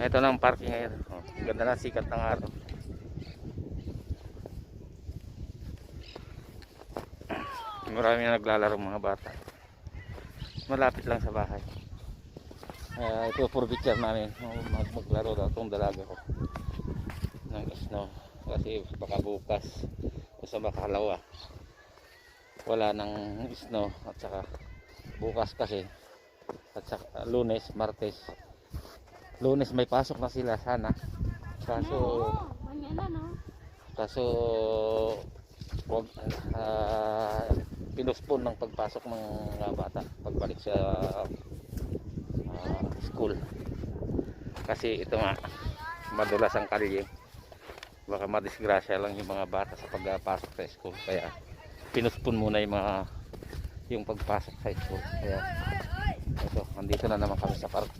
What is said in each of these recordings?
Ito na ang parking ngayon. Oh, ganda na sikat ng araw. Marami na naglalaro mga bata. Malapit lang sa bahay. Ito for picture namin. Maglaro na itong dalaga ko ng snow. Kasi baka bukas o sa makalawa wala nang snow. At saka bukas kasi at saka Lunes, Martes. Lunes may pasok na sila sana. Kaso wag pinuspon ng pagpasok ng mga bata pagbalik sa school kasi ito nga madulas ang kalye, baka madisgrasya lang yung mga bata sa pagpasok sa school, kaya pinuspon muna yung pagpasok sa school. Kaya ito, nandito na naman kami sa park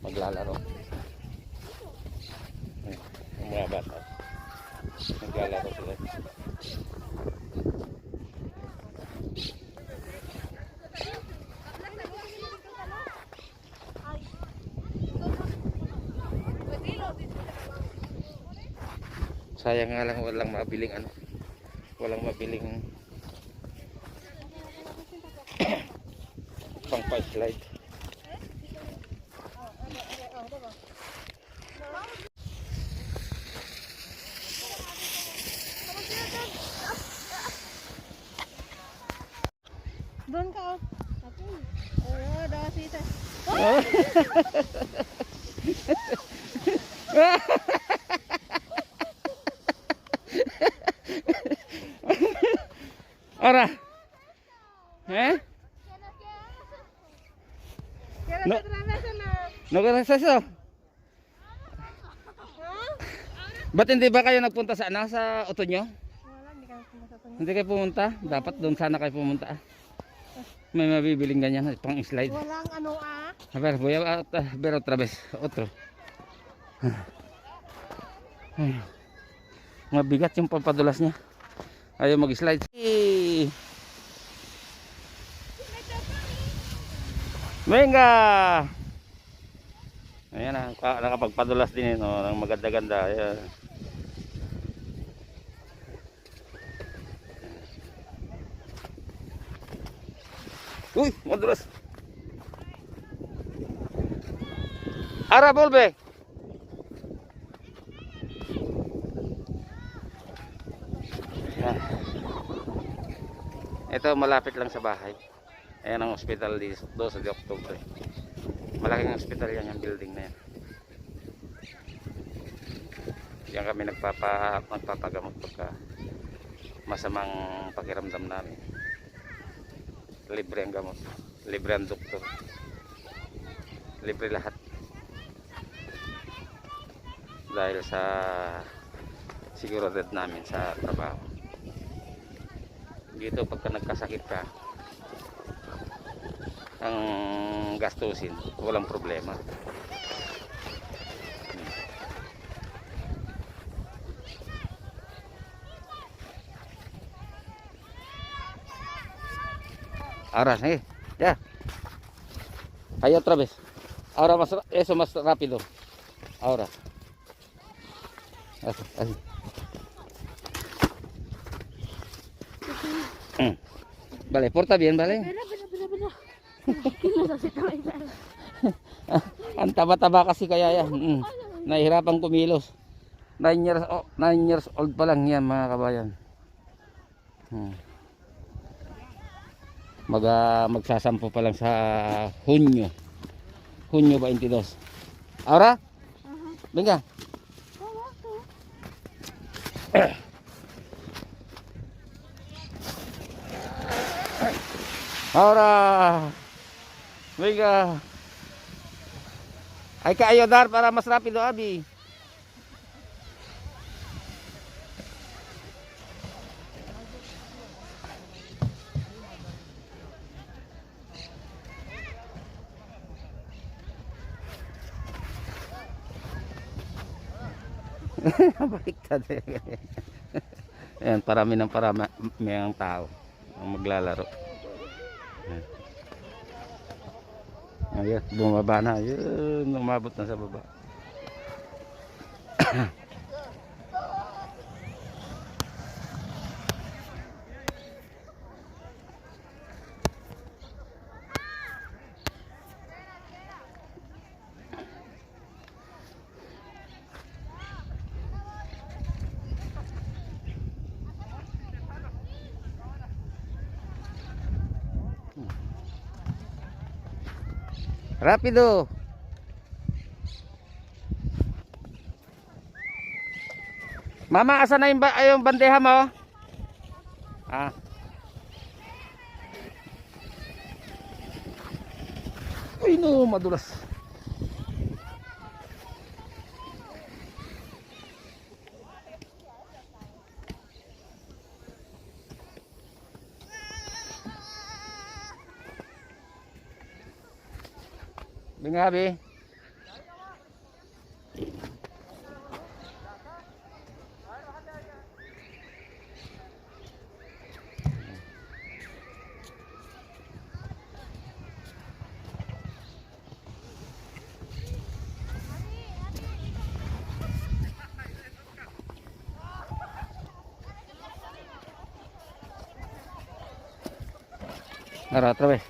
maglalaro. Yung mga bata naglalaro sila. Sayang nga lang walang mabiling walang mabiling pang slide. Doon ka oh. Oh, daw sita. Ora. No ka nagsaso? Ba't hindi ba kayo nagpunta sa sa Otonyo? Wala, hindi kami pumunta sa Hindi kayo pumunta? Dapat doon sana kayo pumunta. May mabibiling ganyan pang slide. Walang A ver, voy a ver otra vez. Otro. Mabigat yung pampadulas niya. Ayaw mag-slide. Venga! Ayan na, nakapagpadulas din yun. Ng maganda-ganda. Ayan. Uy, madulas. Ara, volve. Ito malapit lang sa bahay. Ayan ang hospital dito, 12 de Octubre. Malaking hospital yan, yung building na yan. Diyan kami nagpapagamot pagka masamang pakiramdam namin. Libre ang gamot, libre ang doktor, libre lahat. Dahil sa seguridad namin sa trabaho. Dito pagka nagkasakit ka, ang gastusin walang problema. Ahora ya ahí otra vez, ahora más, eso más rápido, ahora así. Vale, porta bien, vale. Ang taba-taba kasi kaya yan. Nahihirapan kumilos. 9 years old pa lang yan mga kabayan. Magsasampo pa lang sa Hunyo 22. Ahora? Venga. Ahora. Venga. Hay que ayudar para más rápido, Abi. Baliktad. Ayan, parami ang tao ang maglalaro. Ayun, bumaba na. Yun, umabot na sa baba. Rapido. Mama, asan na yung bandeja mo? Ah. Uy no, madulas. Bingabi. Nara, otra vez.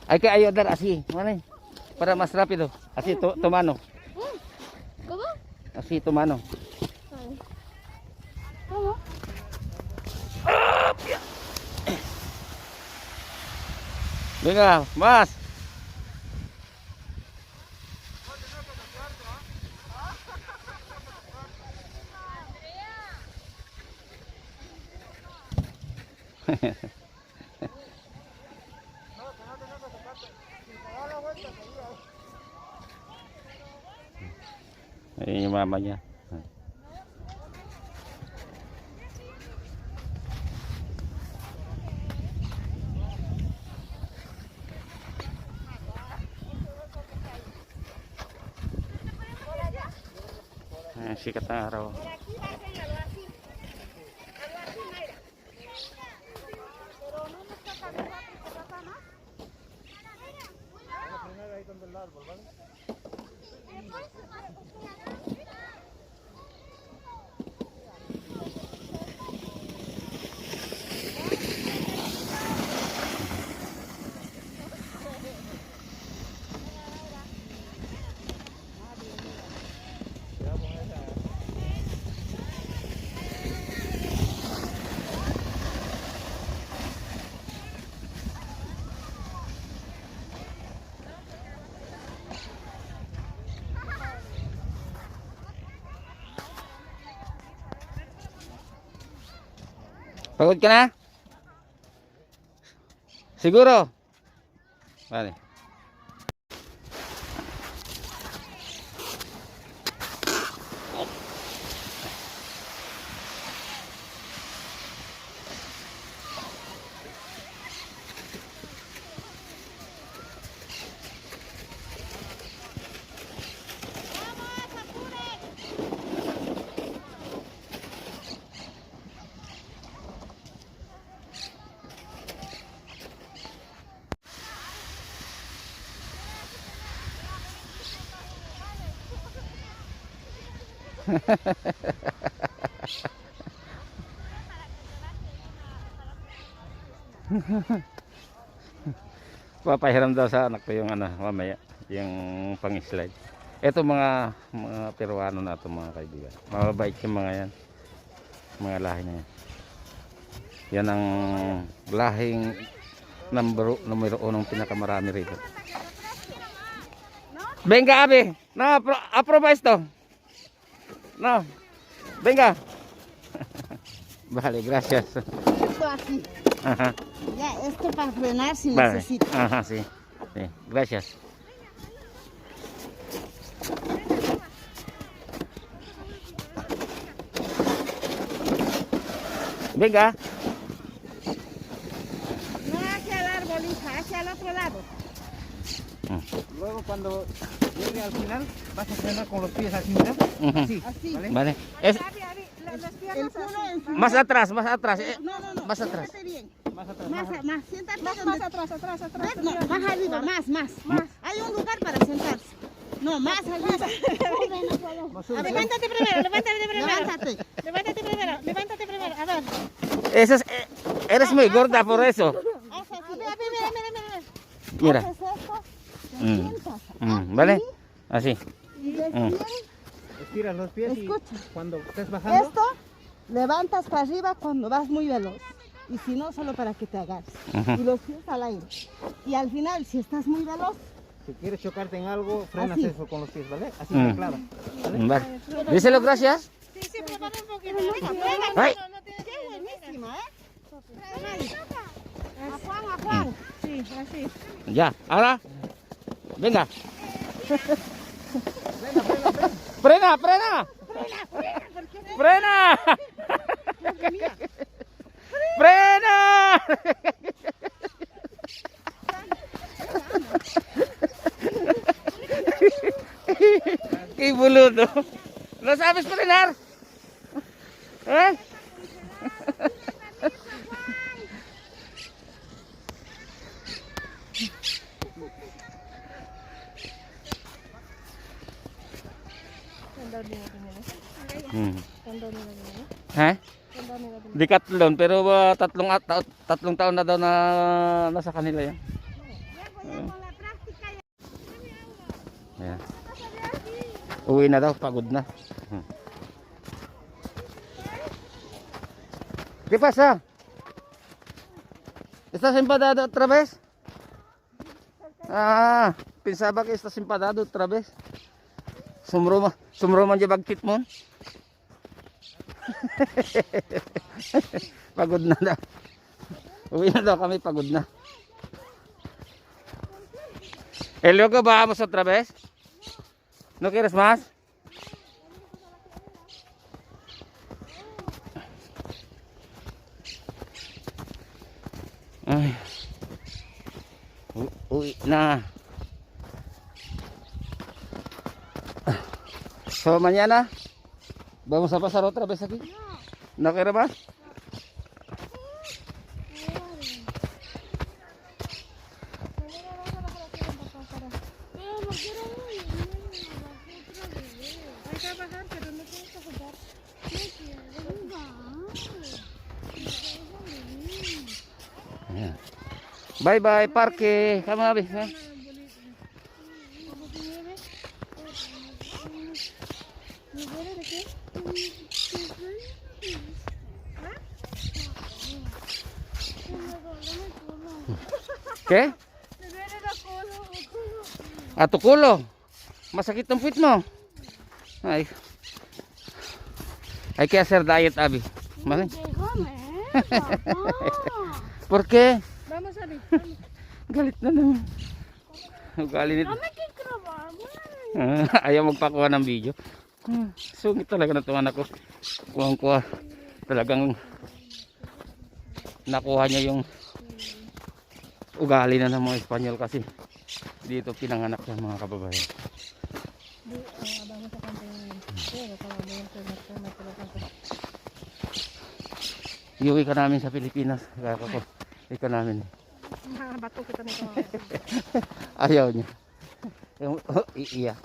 Hay que ayudar así, ¿vale? Para más rápido. Así, tu mano. ¿Cómo? Así, tu mano. ¿Cómo? Venga, más. Ayun yung mama niya. Ayan, sikat na araw. Pagod ka na? Siguro? Vale. Papahiram daw sa anak ko yung ano, mamaya, yung pang-slide. Ito mga Peruano na ito mga kaibigan. Mababait yung mga yan. Mga lahi na yan. Yan ang lahing numero 1 pinakamarami rito. Venga, Abe. No, aproba esto. No. Venga. Vale, gracias. Esto así. Ajá. Ya, esto para frenar si Vale. necesito. Ajá, sí. Sí, gracias. Venga. No hacia el árbol, hija, hacia el otro lado. Luego cuando llegue al final vas a frenar con los pies así, mira. Ujú. Así, Así. ¿vale? Vale. Es Las piernas más atrás, más atrás. No, no, no. Más atrás. fíjate bien. Más atrás. Más, siéntate. Más atrás, atrás. No, más arriba, más. Hay un lugar para sentarse. No, más arriba. Más sube. Levántate primero. Levántate primero. A ver. Eso es, eres muy gorda por eso. Mira. Haces esto, te Mm. sientas ¿Vale? Así. y después Estiras los pies y Escucha. cuando estés bajando, esto levantas para arriba cuando vas muy veloz. Y si no, solo para que te agarres. Ujú. Y los pies al aire. Y al final, si estás muy veloz, si quieres chocarte en algo, frenas Así. eso con los pies, ¿vale? Así Mm. de claro. ¿Vale? Vale. Díselo gracias. Sí, prepara un poquito. Ay. qué buenísima, ¿eh? A Juan. Sí, así. Ya, ahora. Venga. Frena. Frena. Frena. Qué boludo. ¿No sabes frenar? ¿Eh? Hmm. Ha? Decathlon pero tatlong taon na daw na nasa kanila yan. Ayan. Uwi na daw, pagod na. ¿Qué pasa? ¿Estás empadado otra vez? Ah, pensaba que estás empadado otra vez. Sumruman dyan bagtit mo. Pagod na daw. Uwi na daw kami, pagod na. ¿Y luego vamos otra vez? ¿No quieres más? Ay. Uwi na. So mañana vamos a pasar otra vez aquí. ¿No quieres más? Hay que bajar, pero no tienes que jugar. Ayan. Bye bye parque. Kama abi. Ha? ¿Qué? A tu culo. Masakit ang puwit mo. Ay. Hay que hacer diet, Abi. ¿Vale? ¿Por qué? Vamos a ver. Galit na naman. Galit nito. Ayaw magpakuha ng video. Sungit talaga na itong anak ko. Kuha. Talagang nakuha niya yung ugali na ng mga Espanyol kasi dito pinanganak yung mga kababayan. Iuwi ka namin sa Pilipinas. Kaya ko, ikaw namin. Bato kita nito. Ayaw niya. Iiyak.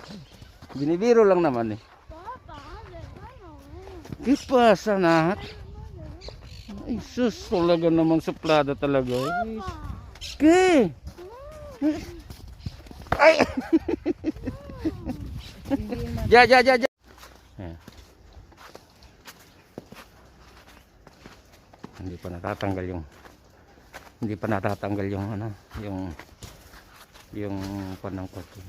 Binibiro lang naman eh. ¿Qué pasa, Nat? Ay, sus, talaga namang suplada talaga. ¿Qué? Ay! Ya. Ayan. Hindi pa natatanggal yung ano, yung panang kote.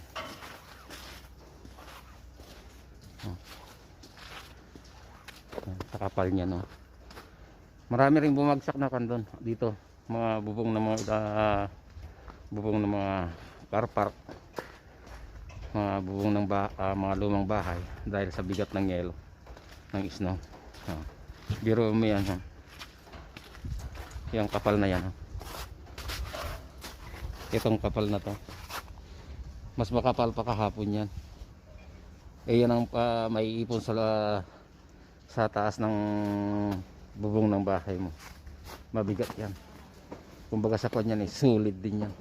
Sa kapal niya, no. Marami ring bumagsak na doon dito, mga bubong ng mga car park, mga bubong ng mga lumang bahay dahil sa bigat ng yelo ng snow. Biro mo yan, yung kapal na yan. Itong kapal na to mas makapal pa kahapon yan. Yan ang may ipon sa taas ng bubong ng bahay mo. Mabigat yan. Kumbaga sa kanya ni solid din yan.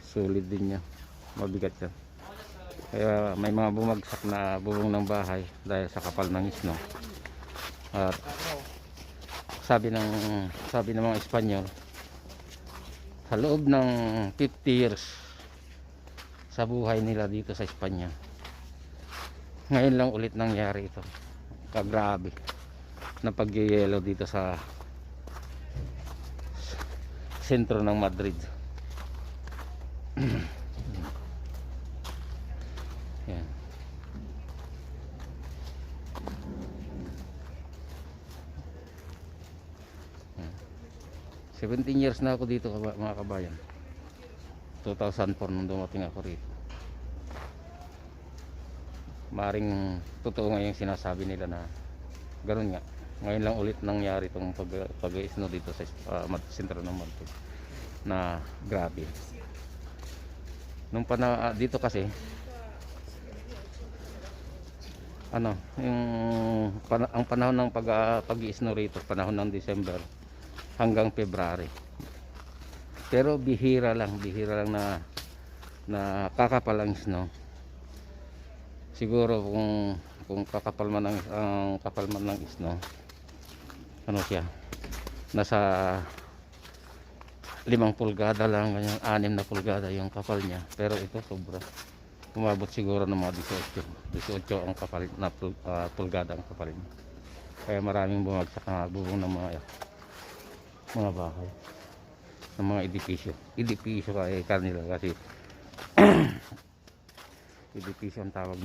Solid din yan. Mabigat yan. Kaya may mga bumagsak na bubong ng bahay dahil sa kapal ng snow. At sabi ng mga Espanyol, sa loob ng 50 years sa buhay nila dito sa Espanya, ngayon lang ulit nangyari ito. Kagrabe na pagyeyelo dito sa sentro ng Madrid. Yan. Yan. 17 years na ako dito mga kabayan. 2004 nung dumating ako rito. Maring totoo nga yung sinasabi nila na ganoon nga. Ngayon lang ulit nangyari itong pag-snow dito sa sentro ng Madrid. Na grabe. Nung dito kasi ang panahon ng pag-i-snow rito, panahon ng December hanggang February. Pero bihira lang na kakapal ang snow. Siguro kung kakapal man ang kapal man ng snow, ano siya, nasa 5 pulgada lang, ganyan, 6 na pulgada yung kapal niya. Pero ito sobra. Umabot siguro ng mga 18 ang kapal na pulgada ang kapal niya. Kaya maraming bumagsak na bubong ng mga bahay, ng mga edipisyo kaya kanila kasi edipisyo ang tawag